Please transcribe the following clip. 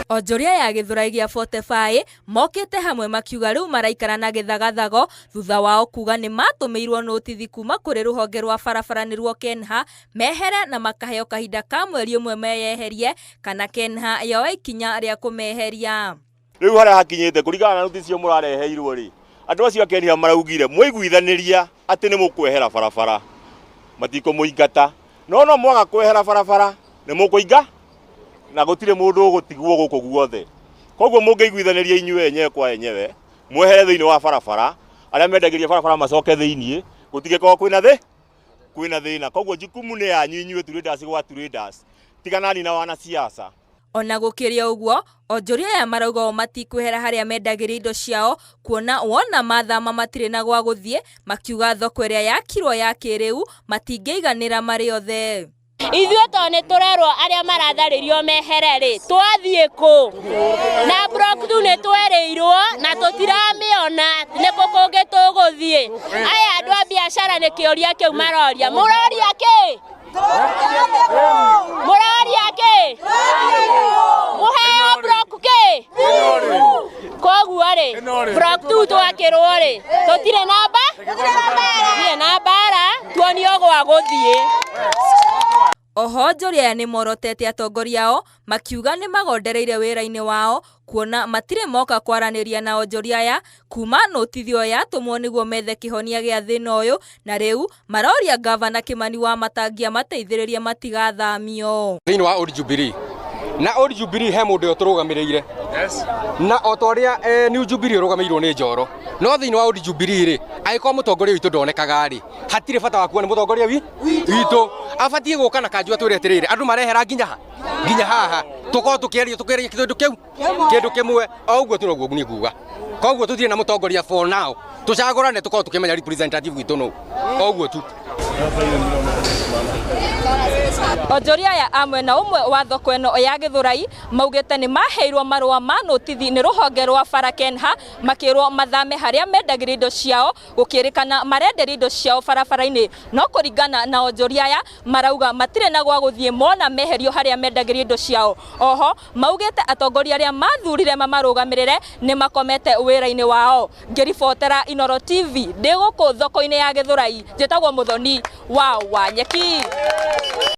Onjoria ya Githurai gĩa 45 mokite hamwe makiuga riu maraikara na githagathago thutha wao kuga ni matumirwo notithi kuma kuri ruhonge rwa barabara nirwo KENHA mehere na makaheo kahinda ka mweri umwe meyeherie kana KENHA yoe ikinya ria kumeheria. Riu haria hakinyite kurigana na notithi cio murareheirwo ri andu acio KENHA maraugire muiguithaniria ati ni mukwehera barabara matiko muingata no mwaga kwehera barabara ni mukuinga na gutire mundu gutigwo guku guothe koguo mungeiguithaniria inyue enyewe kwa enyewe mwehere thiini wa barabara aria mendagiria barabara macoke thiini gutige ko kwina thina koguo jukumu ni yanyu inyue traders gwa traders tiganani na wana siasa. Ona gukiria uguo onjoria ya marauga matikwehera haria mendagiria indo ciao kuona wona mathama matire na gwa guthie makiuga thoko iria yakirwo ya kiriu matingeiganira mari othe. Ithuĩ to nĩ tũrerwo arĩa maratharirio mehere rĩ twathie ku na block tu nĩ twerĩirwo na tũtiramĩona nĩ kũkũngĩ tũgũthie aya andũ a biacara nĩ kĩũria kĩu maroria mũroria kĩ mũheo block kĩ koguo rĩ block tu twakĩrwo rĩ tũtirĩ na mbara tuonio gwa gũthie. Oho onjoria ni morotete atongoria ao makiuga ni magondereire wira-ini wao kuona matire moka kwaraniria na onjoria aya kuma notithio yatumwo niguo methe kihonia gia thina uyu na riu maroria gavana Kimani wa Matangia mateithiririe matigathamio thini wa Old Jubilee na Old Jubilee he mundu turugamirire na otoria New Jubilee rugamirwo ni Njoro no thini wa Old Jubilee ri aiko mutongoria witu ndonekaga ri hatire bata wa kuona ni mutongoria witu abatie guka na kanjua twire atiriri andu marehera nginya haha tuko tukiaria kindu kimwe oguo turoguo ni kuga koguo tutire na mutongoria for now tucagurane tuko tukimenya representative witu no oguo tu. Onjoria ya amwe na umwe wa thoko eno ya Githurai maugite ni maheirwo marua ma notithi ni ruhonge rwa bara KENHA makirwo mathame haria mendagiria indo ciao gukirikana marenderia indo ciao barabara-ini no kuringana na onjoria ya marauga matire na gwa guthie mona meherio haria mendagiria indo ciao. Oho maugite atongoria aria mathurire mamarugamirire ni makomete wira-ini wao. Ngiribotera Inooro TV ndi guku thoko-ini ya Githurai njitagwo Muthoni wa Wanyeki.